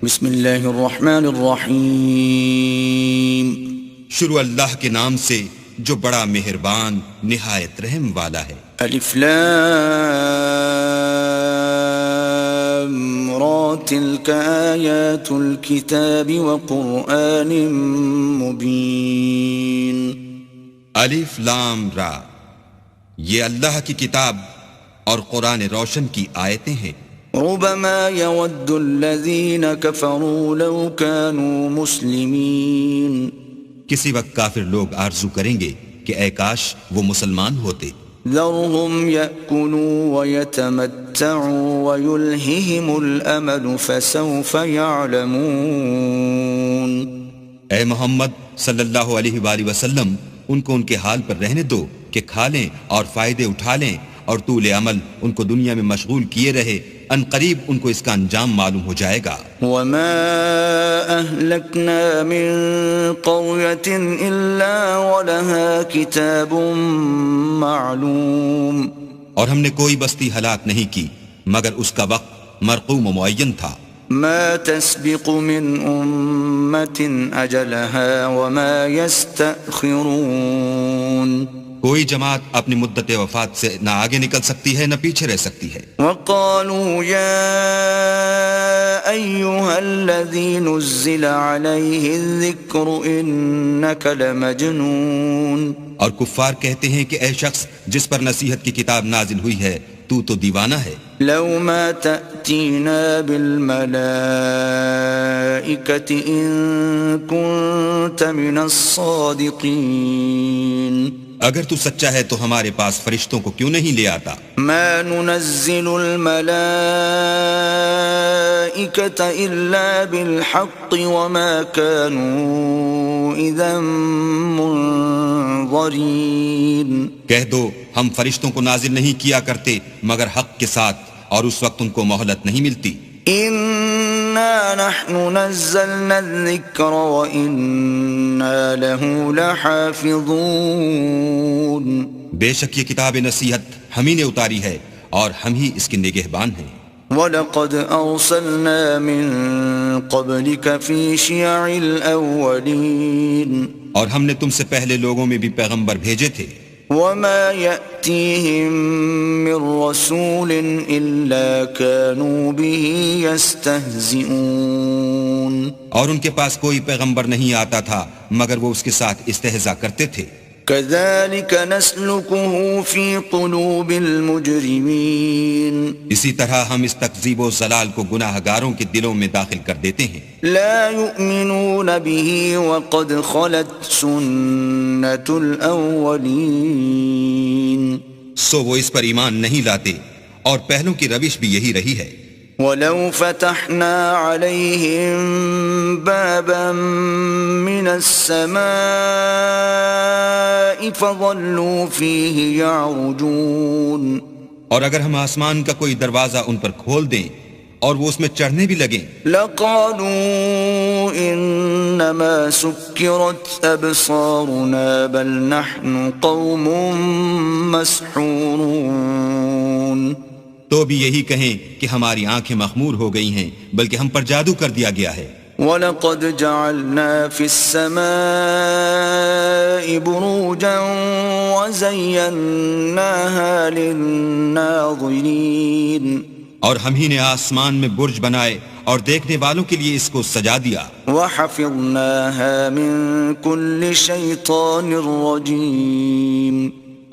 بسم اللہ الرحمن الرحیم. شروع اللہ کے نام سے جو بڑا مہربان نہایت رحم والا ہے. الف لام را تلک آیات الکتاب وقرآن مبین. الف لام را، یہ اللہ کی کتاب اور قرآن روشن کی آیتیں ہیں. ربما يود الذين كفروا لو كانوا مسلمين. کسی وقت کافر لوگ آرزو کریں گے کہ اے کاش وہ مسلمان ہوتے. ذرهم يأكلوا ويتمتعوا ويلههم الأمل فسوف يعلمون. اے محمد صلی اللہ علیہ وآلہ وسلم، ان کو ان کے حال پر رہنے دو کہ کھا لیں اور فائدے اٹھا لیں، اور طول عمل ان کو دنیا میں مشغول کیے رہے. ان قریب ان کو اس کا انجام معلوم ہو جائے گا. وما أهلكنا من قرية إلا ولها كتاب معلوم. اور ہم نے کوئی بستی ہلاک نہیں کی مگر اس کا وقت مرقوم و معین تھا. ما تسبق من أمة أجلها وما يستأخرون. کوئی جماعت اپنی مدت وفات سے نہ آگے نکل سکتی ہے نہ پیچھے رہ سکتی ہے. وقالوا يا أيها الذي نزل عليه الذكر إنك لمجنون. اور کفار کہتے ہیں کہ اے شخص جس پر نصیحت کی کتاب نازل ہوئی ہے تو دیوانہ ہے. لو ما تأتينا بالملائكة إن كنت من الصادقين. اگر تو سچا ہے تو ہمارے پاس فرشتوں کو کیوں نہیں لے آتا. ما ننزل الملائكة إلا بالحق وما كانوا إذا منظرين. کہہ دو ہم فرشتوں کو نازل نہیں کیا کرتے مگر حق کے ساتھ، اور اس وقت ان کو مہلت نہیں ملتی. إنا نحن نزلنا الذكر وإنا له لحافظون. بے شک یہ کتاب نصیحت ہم ہی نے اتاری ہے اور ہم ہی اس کے نگہبان ہیں. وَلَقَدْ أَرْسَلْنَا مِن قَبْلِكَ فِي شِيَعِ الْأَوَّلِينَ. اور ہم نے تم سے پہلے لوگوں میں بھی پیغمبر بھیجے تھے. وَمَا يَأْتِيهِم مِّن رَّسُولٍ إِلَّا كَانُوا بِهِ يَسْتَهْزِئُونَ. اور ان کے پاس کوئی پیغمبر نہیں آتا تھا مگر وہ اس کے ساتھ استہزاء کرتے تھے. كَذَلِكَ نَسْلُكُهُ فِي قُلُوبِ الْمُجْرِمِينَ. اسی طرح ہم اس تکذیب و ضلال کو گناہ گاروں کے دلوں میں داخل کر دیتے ہیں. لا يؤمنون به وقد خلت سنة الأولين. سو وہ اس پر ایمان نہیں لاتے اور پہلوں کی روش بھی یہی رہی ہے. ولو فتحنا عليهم بابا من السماء فظلوا فيه يعرجون. اور اگر ہم آسمان کا کوئی دروازہ ان پر کھول دیں اور وہ اس میں چڑھنے بھی لگیں لقالوا انما سكرت ابصارنا بل نحن قوم مسحورون. تو بھی یہی کہیں کہ ہماری آنکھیں مخمور ہو گئی ہیں بلکہ ہم پر جادو کر دیا گیا ہے. وَلَقَدْ جَعَلْنَا فِي السَّمَاءِ بُرُوجًا وَزَيَّنَّاهَا لِلنَّاظِرِينَ. اور ہم ہی نے آسمان میں برج بنائے اور دیکھنے والوں کے لیے اس کو سجا دیا. وَحَفِظْنَاهَا مِن كُلِّ شَيْطَانٍ رَّجِيمٍ.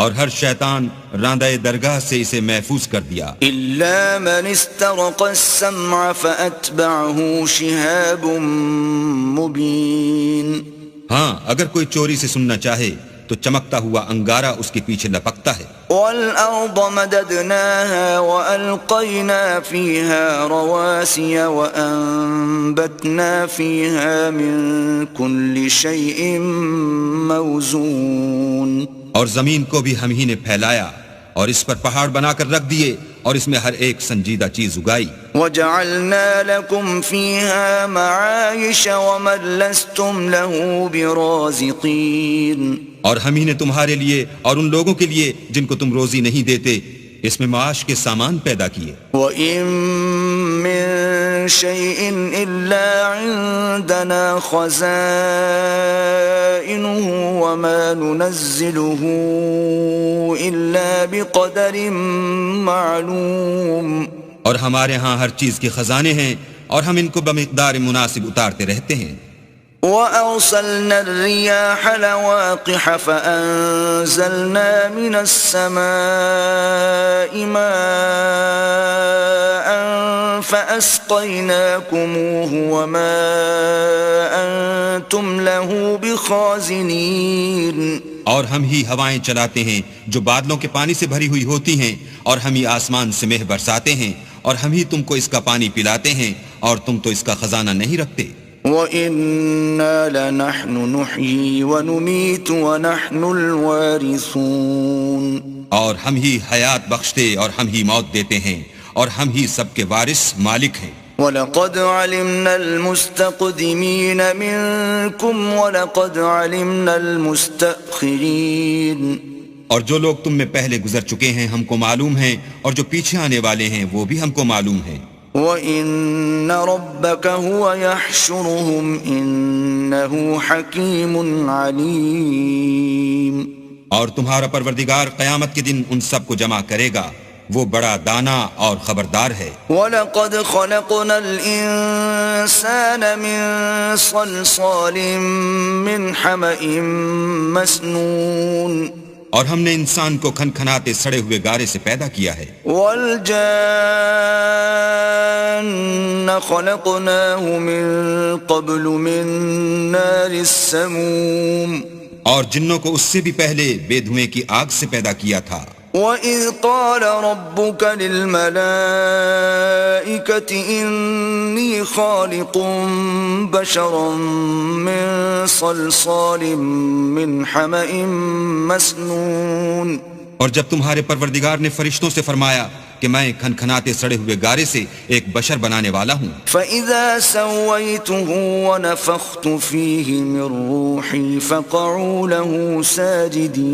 اور ہر شیطان راندہ درگاہ سے اسے محفوظ کر دیا. إِلَّا مَنِ اسْتَرَقَ السَّمْعَ فَأَتْبَعَهُ شِهَابٌ مُّبِينٌ. ہاں اگر کوئی چوری سے سننا چاہے تو چمکتا ہوا انگارہ اس کے پیچھے لپکتا ہے. وَالْأَرْضَ مَدَدْنَاهَا وَأَلْقَيْنَا فِيهَا رَوَاسِيَ وَأَنبَتْنَا فِيهَا مِن كُلِّ شَيْءٍ مَّوْزُونٍ. اور زمین کو بھی ہم ہی نے پھیلایا اور اس پر پہاڑ بنا کر رکھ دیے اور اس میں ہر ایک سنجیدہ چیز اگائی. وَجَعَلْنَا لَكُمْ فِيهَا مَعَايِشَ وَمَن لَّسْتُمْ لَهُ بِرَازِقِينَ. اور ہم ہی نے تمہارے لیے اور ان لوگوں کے لیے جن کو تم روزی نہیں دیتے اس میں معاش کے سامان پیدا کیے. وَإِن مِّن شَيْءٍ إِلَّا عِندَنَا خَزَائِنُهُ وَمَا نُنَزِّلُهُ إِلَّا بِقَدَرٍ مَّعْلُومٍ. اور ہمارے ہاں ہر چیز کے خزانے ہیں اور ہم ان کو بمقدار مناسب اتارتے رہتے ہیں. وَأَرْسَلْنَا الرِّيَاحَ لَوَاقِحَ فَأَنزَلْنَا مِنَ السَّمَاءِ مَاءً فَأَسْقَيْنَاكُمُوهُ وَمَا أَنْتُمْ لَهُ بِخَازِنِينَ. اور ہم ہی ہوائیں چلاتے ہیں جو بادلوں کے پانی سے بھری ہوئی ہوتی ہیں، اور ہم ہی آسمان سے مہ برساتے ہیں، اور ہم ہی تم کو اس کا پانی پلاتے ہیں، اور تم تو اس کا خزانہ نہیں رکھتے. وَإِنَّا لَنَحْنُ نُحْيِي وَنُمِيتُ وَنَحْنُ الْوَارِثُونَ. اور ہم ہی حیات بخشتے اور ہم ہی موت دیتے ہیں، اور ہم ہی سب کے وارث مالک ہیں. وَلَقَدْ عَلِمْنَا الْمُسْتَقْدِمِينَ مِنْكُمْ وَلَقَدْ عَلِمْنَا الْمُسْتَأْخِرِينَ. اور جو لوگ تم میں پہلے گزر چکے ہیں ہم کو معلوم ہیں، اور جو پیچھے آنے والے ہیں وہ بھی ہم کو معلوم ہیں. وَإِنَّ رَبَّكَ هُوَ يَحْشُرُهُمْ إِنَّهُ حَكِيمٌ عَلِيمٌ. اور تمہارا پروردگار قیامت کے دن ان سب کو جمع کرے گا، وہ بڑا دانا اور خبردار ہے. وَلَقَدْ خَلَقْنَا الْإِنسَانَ مِنْ صَلْصَالٍ مِّنْ حَمَإٍ مَسْنُونٍ. اور ہم نے انسان کو کھنکھناتے سڑے ہوئے گارے سے پیدا کیا ہے. وَالْجَانَّ خَلَقْنَاهُ مِنْ قَبْلُ مِنْ نَارِ السَّمُومِ. اور جنوں کو اس سے بھی پہلے بے دھوئیں کی آگ سے پیدا کیا تھا. وَإِذْ قَالَ رَبُّكَ لِلْمَلَائِكَةِ إِنِّي خَالِقٌ بَشَرًا مِّن صَلْصَالٍ مِّنْ حَمَإٍ مَسْنُونٍ. اور جب تمہارے پروردگار نے فرشتوں سے فرمایا کہ میں کھنکھناتے سڑے ہوئے گارے سے ایک بشر بنانے والا ہوں. فَإِذَا سَوَّيْتُهُ وَنَفَخْتُ فِيهِ مِن رُّوحِي فَقَعُوا لَهُ سَاجِدِينَ.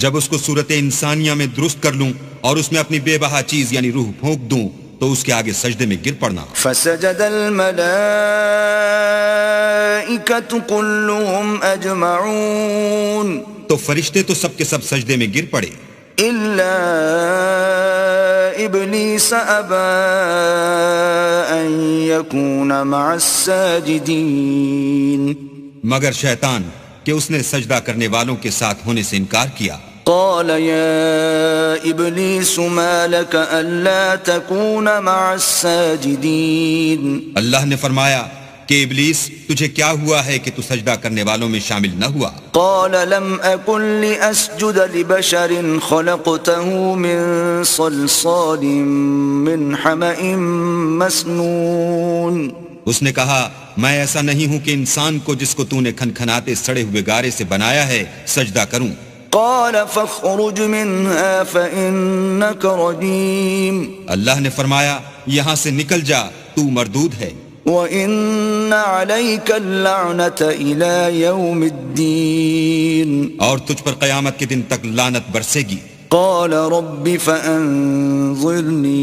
جب اس کو صورت انسانیہ میں درست کر لوں اور اس میں اپنی بے بہا چیز یعنی روح پھونک دوں تو اس کے آگے سجدے میں گر پڑنا. فَسَجَدَ الْمَلَائِكَةُ كُلُّهُمْ أَجْمَعُونَ. تو فرشتے تو سب کے سب سجدے میں گر پڑے إِلَّا إِبْلِيسَ أَبَى أَن يَكُونَ مَعَ السَّاجِدِينَ. مگر شیطان کہ اس نے سجدہ کرنے والوں کے ساتھ ہونے سے انکار کیا. قال يا إبليس ما لك ألا تكون مع الساجدين. اللہ نے فرمایا کہ ابلیس تجھے کیا ہوا ہے کہ تو سجدہ کرنے والوں میں شامل نہ ہوا. قال لم أكن لأسجد لبشر خلقته من صلصال من حمأ مسنون. اس نے کہا میں ایسا نہیں ہوں کہ انسان کو جس کو تو نے کھنکھناتے سڑے ہوئے گارے سے بنایا ہے سجدہ کروں. قال فاخرج منها فإنك رجيم. اللہ نے فرمایا یہاں سے نکل جا تو مردود ہے. وَإِنَّ عَلَيْكَ اللَّعْنَةَ إِلَى يَوْمِ الدِّينِ. اور تجھ پر قیامت کے دن تک لعنت برسے گی. قال رب فأنظرني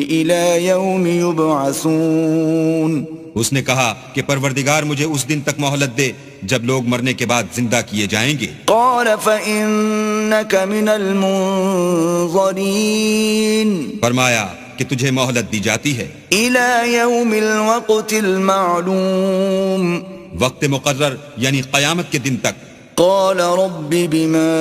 إلى يوم يبعثون. اس نے کہا کہ پروردگار مجھے اس دن تک مہلت دے جب لوگ مرنے کے بعد زندہ کیے جائیں گے. قال فإنك من المنظرين. فرمایا کہ تجھے مہلت دی جاتی ہے إلى يوم الوقت المعلوم. وقت مقرر یعنی قیامت کے دن تک. قال رب بما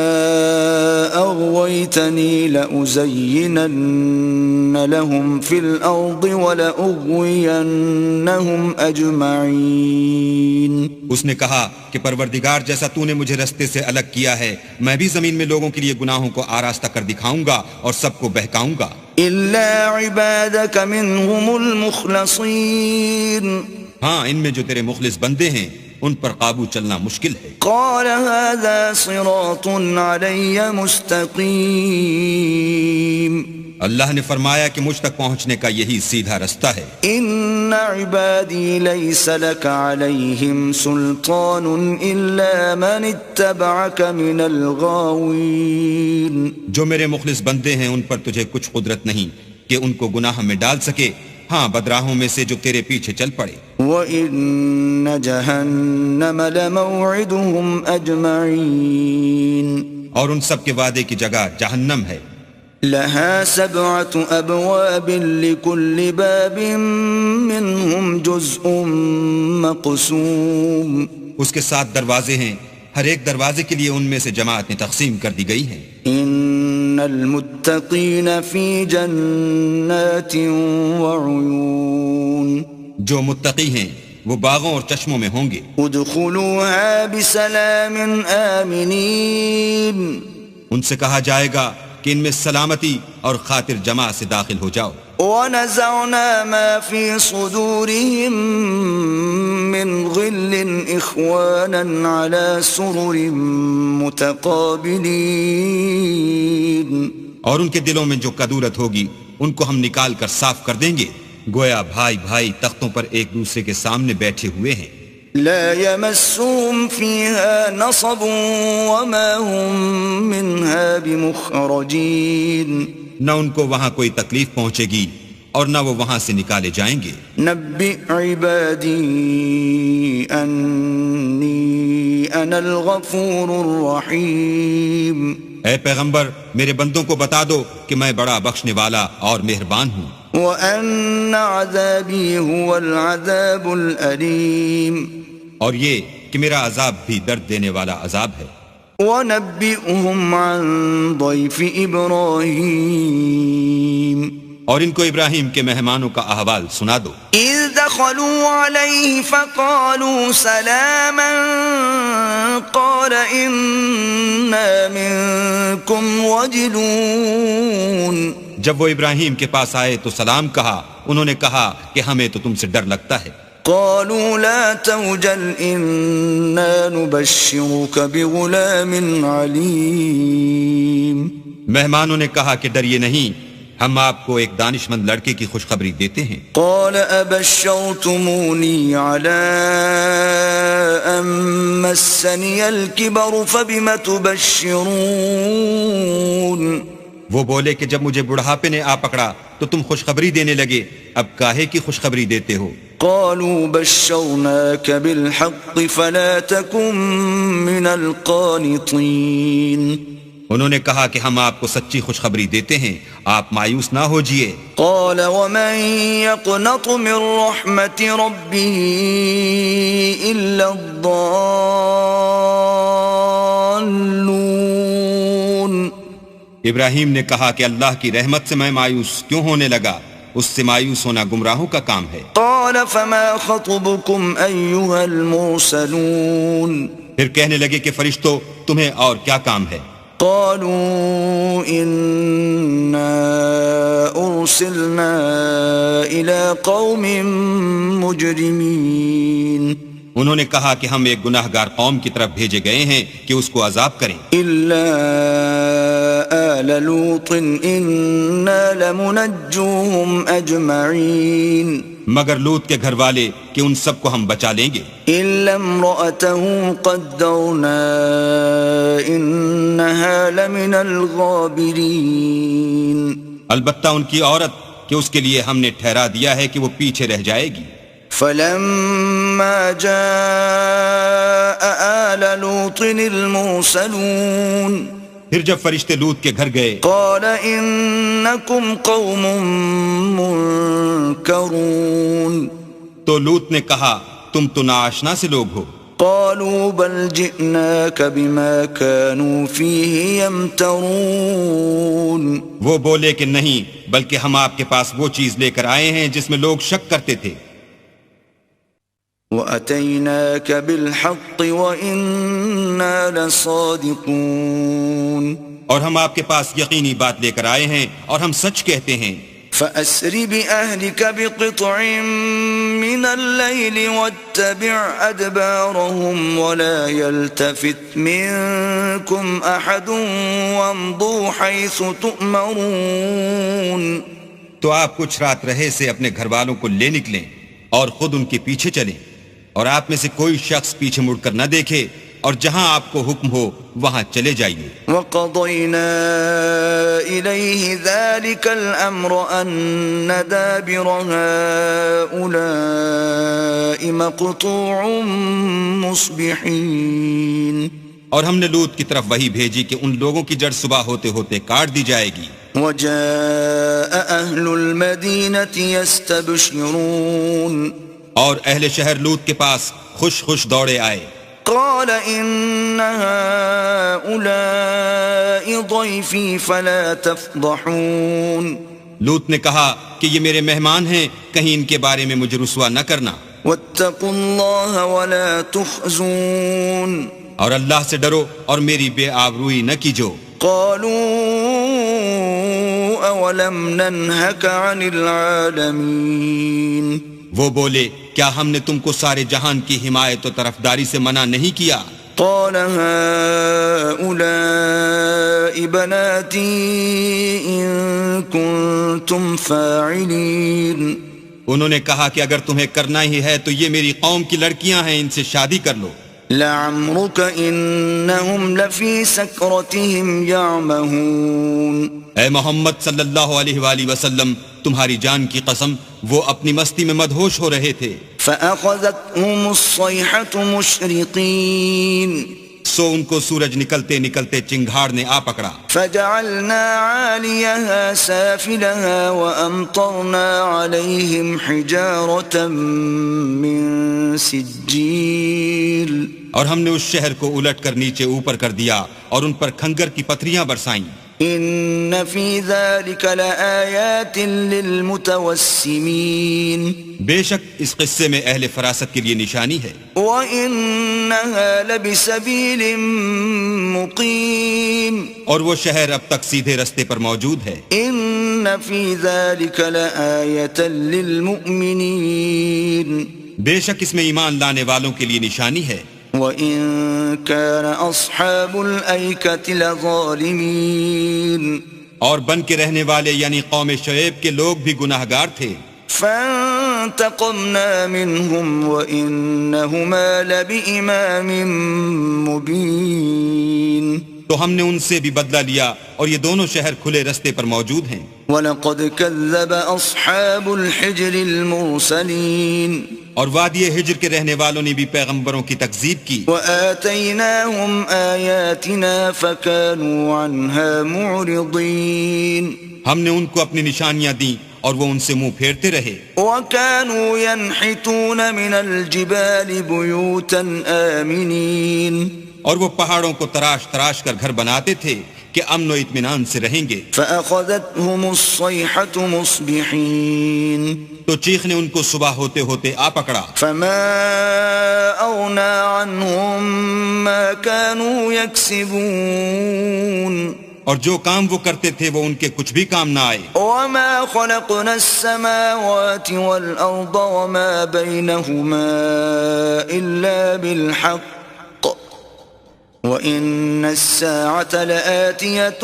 أغويتني لأزينن لهم في الأرض ولأغوينهم أجمعين. اس نے کہا کہ پروردگار جیسا تو نے مجھے رستے سے الگ کیا ہے میں بھی زمین میں لوگوں کے لیے گناہوں کو آراستہ کر دکھاؤں گا اور سب کو بہکاؤں گا. إلا عبادك منهم المخلصين. ہاں ان میں جو تیرے مخلص بندے ہیں ان پر قابو چلنا مشکل ہے. قال هذا صراط علي مستقيم. اللہ نے فرمایا کہ مجھ تک پہنچنے کا یہی سیدھا رستہ ہے. ان عبادی لیس لک علیہم سلطان الا من اتبعک من الغاوین. جو میرے مخلص بندے ہیں ان پر تجھے کچھ قدرت نہیں کہ ان کو گناہ میں ڈال سکے، ہاں بدراہوں میں سے جو تیرے پیچھے چل پڑے. وَإِنَّ جَهَنَّمَ لَمَوْعِدُهُمْ أَجْمَعِينَ. اور ان سب کے وعدے کی جگہ جہنم ہے. لَهَا سَبْعَةُ أَبْوَابٍ لِكُلِّ بَابٍ مِّنْهُمْ جُزْءٌ مَّقْسُومٌ. اس کے 7 دروازے ہیں، ہر ایک دروازے کے لیے ان میں سے جماعتیں تقسیم کر دی گئی ہیں. ان المتقین فی جنات وعیون. جو متقی ہیں وہ باغوں اور چشموں میں ہوں گے. ادخلوها بسلام آمنین. ان سے کہا جائے گا کہ ان میں سلامتی اور خاطر جمع سے داخل ہو جاؤ. ونزعنا ما في صدورهم من غل إخوانا على سرر متقابلين. اور ان کے دلوں میں جو کدورت ہوگی ان کو ہم نکال کر صاف کر دیں گے، گویا بھائی بھائی تختوں پر ایک دوسرے کے سامنے بیٹھے ہوئے ہیں. لا يمسهم فيها نصب وما هم منها بمخرجين. نہ ان کو وہاں کوئی تکلیف پہنچے گی اور نہ وہ وہاں سے نکالے جائیں گے. نبئ عبادی انی انا الغفور الرحیم. اے پیغمبر میرے بندوں کو بتا دو کہ میں بڑا بخشنے والا اور مہربان ہوں. وَأَنَّ عَذَابِي هُوَ الْعَذَابُ الْأَلِيمُ. اور یہ کہ میرا عذاب بھی درد دینے والا عذاب ہے. وَنَبِّئْهُمْ عَنْ ضَيْفِ إِبْرَاهِيمَ. اور ان کو ابراہیم کے مہمانوں کا احوال سنا دو. إِذْ دَخَلُوا عَلَيْهِ فَقَالُوا سَلَامًا قَالَ إِنَّا مِنْكُمْ وَجِلُونَ. جب وہ ابراہیم کے پاس آئے تو سلام کہا، انہوں نے کہا کہ ہمیں تو تم سے ڈر لگتا ہے. قالوا لا توجل إنا نبشرك بغلام عليم. مہمانوں نے کہا کہ ڈریے نہیں، ہم آپ کو ایک دانش مند لڑکے کی خوشخبری دیتے ہیں. قال أبشرتموني على أن مسني الكبر فبم تبشرون. وہ بولے کہ جب مجھے بڑھاپے نے آ پکڑا تو تم خوشخبری دینے لگے، اب کاہے کی خوشخبری دیتے ہو؟ قالوا بشرناك بالحق فلا تكن من القانطين. انہوں نے کہا کہ ہم آپ کو سچی خوشخبری دیتے ہیں، آپ مایوس نہ ہوجئے. قال ومن يقنط من رحمة ربه إلا الضالون. ابراہیم نے کہا کہ اللہ کی رحمت سے میں مایوس کیوں ہونے لگا؟ اس سے مایوس ہونا گمراہوں کا کام ہے. قال فما خطبكم أيها المرسلون. پھر کہنے لگے کہ فرشتوں تمہیں اور کیا کام ہے؟ قالوا إنا أرسلنا إلى قوم مجرمين. انہوں نے کہا کہ ہم ایک گناہ گار قوم کی طرف بھیجے گئے ہیں کہ اس کو عذاب کریں. إلا آل لوط إنا لمنجوهم أجمعين. مگر لوط کے گھر والے کہ ان سب کو ہم بچا لیں گے. إلا امرأته قدرنا إنها لمن الغابرين. البتہ ان کی عورت کہ اس کے لیے ہم نے ٹھہرا دیا ہے کہ وہ پیچھے رہ جائے گی. فلما جاء آل لوط المرسلون. پھر جب فرشتے لوط کے گھر گئے قال إنكم قوم منكرون. تو لوط نے کہا تم تو ناآشنا سے لوگ ہو. قالوا بل جئناك بما كانوا فيه يمترون. وہ بولے کہ نہیں، بلکہ ہم آپ کے پاس وہ چیز لے کر آئے ہیں جس میں لوگ شک کرتے تھے. وَأَتَيْنَاكَ بِالْحَقِّ وَإِنَّا لَصَادِقُونَ. اور ہم آپ کے پاس یقینی بات لے کر آئے ہیں اور ہم سچ کہتے ہیں. فأسر بأهلك بقطع من الليل واتبع أدبارهم ولا يلتفت منكم أحد وامضوا حيث تؤمرون. تو آپ کچھ رات رہے سے اپنے گھر والوں کو لے نکلیں اور خود ان کے پیچھے چلیں، اور آپ میں سے کوئی شخص پیچھے مڑ کر نہ دیکھے، اور جہاں آپ کو حکم ہو وہاں چلے جائیے. وَقَضَيْنَا إِلَيْهِ ذَلِكَ الْأَمْرَ أَنَّ دَابِرَ هَؤُلَاءِ مَقْطُوعٌ مُصْبِحِينَ. اور ہم نے لوط کی طرف وحی بھیجی کہ ان لوگوں کی جڑ صبح ہوتے ہوتے کاٹ دی جائے گی. وَجَاءَ أَهْلُ الْمَدِينَةِ يَسْتَبْشِرُونَ. اور اہل شہر لوط کے پاس خوش خوش دوڑے آئے. قال إن هؤلاء ضيفي فلا تفضحون. لوط نے کہا کہ یہ میرے مہمان ہیں، کہیں ان کے بارے میں مجھے رسوا نہ کرنا. واتقوا الله ولا تخزون. اور اللہ سے ڈرو اور میری بے آبروئی نہ کیجو. قالوا أولم ننهك عن العالمين. وہ بولے کیا ہم نے تم کو سارے جہان کی حمایت و طرفداری سے منع نہیں کیا؟ قال هؤلاء بناتي إن كنتم فاعلين. انہوں نے کہا کہ اگر تمہیں کرنا ہی ہے تو یہ میری قوم کی لڑکیاں ہیں، ان سے شادی کر لو. لعمرك إنهم لفي سكرتهم يعمهون. اے محمد صلی اللہ علیہ وآلہ وسلم، تمہاری جان کی قسم وہ اپنی مستی میں مدہوش ہو رہے تھے. فأخذتهم الصيحة مشرقين. سو ان کو سورج نکلتے نکلتے چنگھاڑ نے آ پکڑا. فجعلنا عاليها سافلها وأمطرنا عليهم حجارة من سجيل. اور ہم نے اس شہر کو الٹ کر نیچے اوپر کر دیا اور ان پر کھنگر کی پتھریاں برسائیں. ان في ذلك لآيات للمتوسمين. بے شک اس قصے میں اہل فراست کے لیے نشانی ہے. وإنها لبسبيل مقيم. اور وہ شہر اب تک سیدھے رستے پر موجود ہے. ان في ذلك لآية للمؤمنين. بے شک اس میں ایمان لانے والوں کے لیے نشانی ہے. وَإِن كَانَ أَصْحَابُ الْأَيْكَةِ لَظَالِمِينَ. اور بن کے رہنے والے یعنی قوم شعیب کے لوگ بھی گناہ گار تھے. فَانْتَقَمْنَا مِنْهُمْ وَإِنَّهُمَا لَبِإِمَامٍ مُبِينٍ. تو ہم نے ان سے بھی بدلہ لیا اور یہ دونوں شہر کھلے رستے پر موجود ہیں. وَلَقَدْ كَذَّبَ أَصْحَابُ الْحِجْرِ الْمُرْسَلِينَ. اور وادی ہجر کے رہنے والوں نے بھی پیغمبروں کی تکذیب کی. وَآتَيْنَاهُمْ آيَاتِنَا فَكَانُوا عَنْهَا مُعْرِضِينَ. ہم نے ان کو اپنی نشانیاں دیں اور وہ ان سے منہ پھیرتے رہے. وَكَانُوا يَنْحِتُونَ مِنَ الْجِبَالِ بُيُوتًا آمِنِينَ. اور وہ پہاڑوں کو تراش تراش کر گھر بناتے تھے کہ امن و اطمینان سے رہیں گے. فَأَخَذَتْهُمُ الصَّيْحَةُ مُصْبِحِينَ. تو چیخ نے ان کو صبح ہوتے ہوتے آ پکڑا. فَمَا أَغْنَى عَنْهُمْ مَا كَانُوا يَكْسِبُونَ. اور جو کام وہ کرتے تھے وہ ان کے کچھ بھی کام نہ آئے. وَمَا خَلَقْنَا السَّمَاوَاتِ وَالْأَرْضَ وَمَا بَيْنَهُمَا إِلَّا بِالْحَقِّ وَإِنَّ السَّاعَةَ لَآتِيَةٌ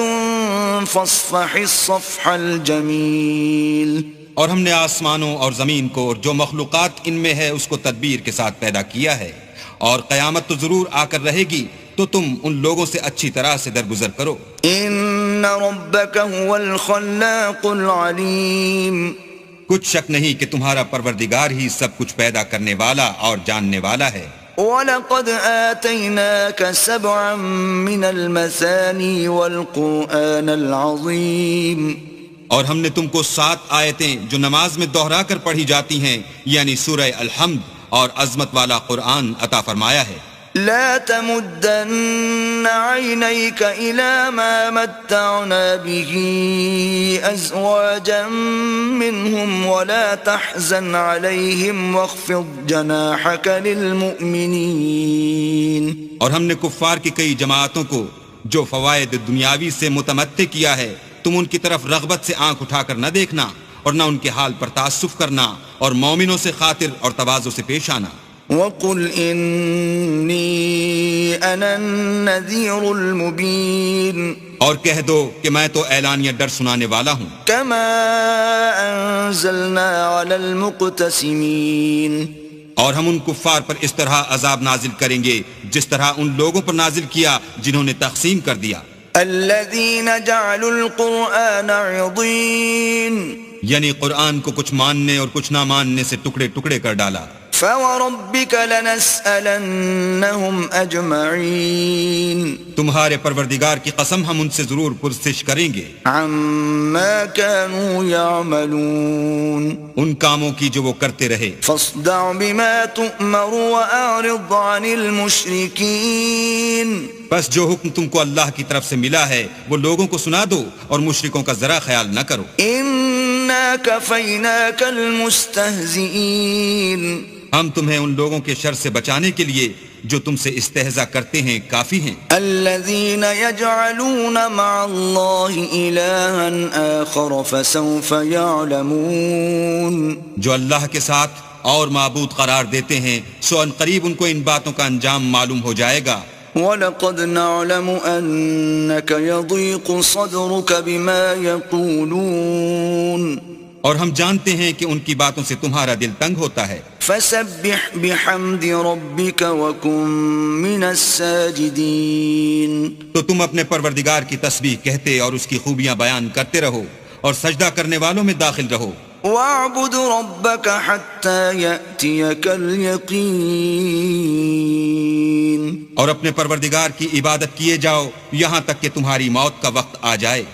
فَاصْفَحِ الصَّفْحَ الْجَمِيلَ. اور ہم نے آسمانوں اور زمین کو اور جو مخلوقات ان میں ہے اس کو تدبیر کے ساتھ پیدا کیا ہے، اور قیامت تو ضرور آ کر رہے گی، تو تم ان لوگوں سے اچھی طرح سے درگزر کرو. إِنَّ رَبَّكَ هُوَ الْخَلَّاقُ الْعَلِيمُ. کچھ شک نہیں کہ تمہارا پروردگار ہی سب کچھ پیدا کرنے والا اور جاننے والا ہے. وَلَقَدْ آتَيْنَاكَ سَبْعًا مِنَ الْمَثَانِي وَالْقُرْآنَ الْعَظِيمِ. اور ہم نے تم کو 7 آیتیں جو نماز میں دوہرا کر پڑھی جاتی ہیں یعنی سورہ الحمد اور عظمت والا قرآن عطا فرمایا ہے. لا تمدن عينيك إلى ما متعنا به أزواجا منهم ولا تحزن عليهم واخفض جناحك للمؤمنين. اور ہم نے کفار کی کئی جماعتوں کو جو فوائد دنیاوی سے متمتع کیا ہے، تم ان کی طرف رغبت سے آنکھ اٹھا کر نہ دیکھنا اور نہ ان کے حال پر تعصف کرنا اور مومنوں سے خاطر اور تواضع سے پیش آنا۔ وَقُلْ إِنِّي أَنَا النَّذِيرُ الْمُبِينُ، اور کہہ دو کہ میں تو اعلانیہ ڈر سنانے والا ہوں۔ كَمَا أَنزَلْنَا عَلَى الْمُقْتَسِمِينَ، اور ہم ان کفار پر اس طرح عذاب نازل کریں گے جس طرح ان لوگوں پر نازل کیا جنہوں نے تقسیم کر دیا۔ الَّذِينَ جَعَلُوا الْقُرْآنَ عِضِينَ، یعنی قرآن کو کچھ ماننے اور کچھ نہ ماننے سے ٹکڑے ٹکڑے کر ڈالا۔ فَوَرَبِّكَ لَنَسْأَلَنَّهُمْ أَجْمَعِينَ، تمہارے پروردگار کی قسم ہم ان سے ضرور پرسش کریں گے عَمَّا كَانُوا يَعْمَلُونَ، ان کاموں کی جو وہ کرتے رہے۔ فَاصْدَعْ بِمَا تُؤْمَرُ وَأَعْرِضْ عَنِ الْمُشْرِكِينَ، بس جو حکم تم کو اللہ کی طرف سے ملا ہے وہ لوگوں کو سنا دو اور مشرکوں کا ذرا خیال نہ کرو۔ إِنَّا كَفَيْنَاكَ الْمُسْتَهْزِئِينَ، ہم تمہیں ان لوگوں کے شر سے بچانے کے لیے جو تم سے استہزاء کرتے ہیں کافی ہیں۔ الَّذِينَ يَجْعَلُونَ مَعَ اللَّهِ إِلَٰهًا آخَرَ فَسَوْفَ يَعْلَمُونَ، جو اللہ کے ساتھ اور معبود قرار دیتے ہیں سو ان قریب ان کو ان باتوں کا انجام معلوم ہو جائے گا۔ وَلَقَدْ نَعْلَمُ أَنَّكَ يَضِيقُ صَدْرُكَ بِمَا يَقُولُونَ، اور ہم جانتے ہیں کہ ان کی باتوں سے تمہارا دل تنگ ہوتا ہے۔ فَسَبِّحْ بِحَمْدِ رَبِّكَ وَكُن مِّنَ السَّاجِدِينَ، تو تم اپنے پروردگار کی تسبیح کہتے اور اس کی خوبیاں بیان کرتے رہو اور سجدہ کرنے والوں میں داخل رہو۔ وَاعْبُدْ رَبَّكَ حَتَّى يَأْتِيَكَ الْيَقِينُ، اور اپنے پروردگار کی عبادت کیے جاؤ یہاں تک کہ تمہاری موت کا وقت آ جائے۔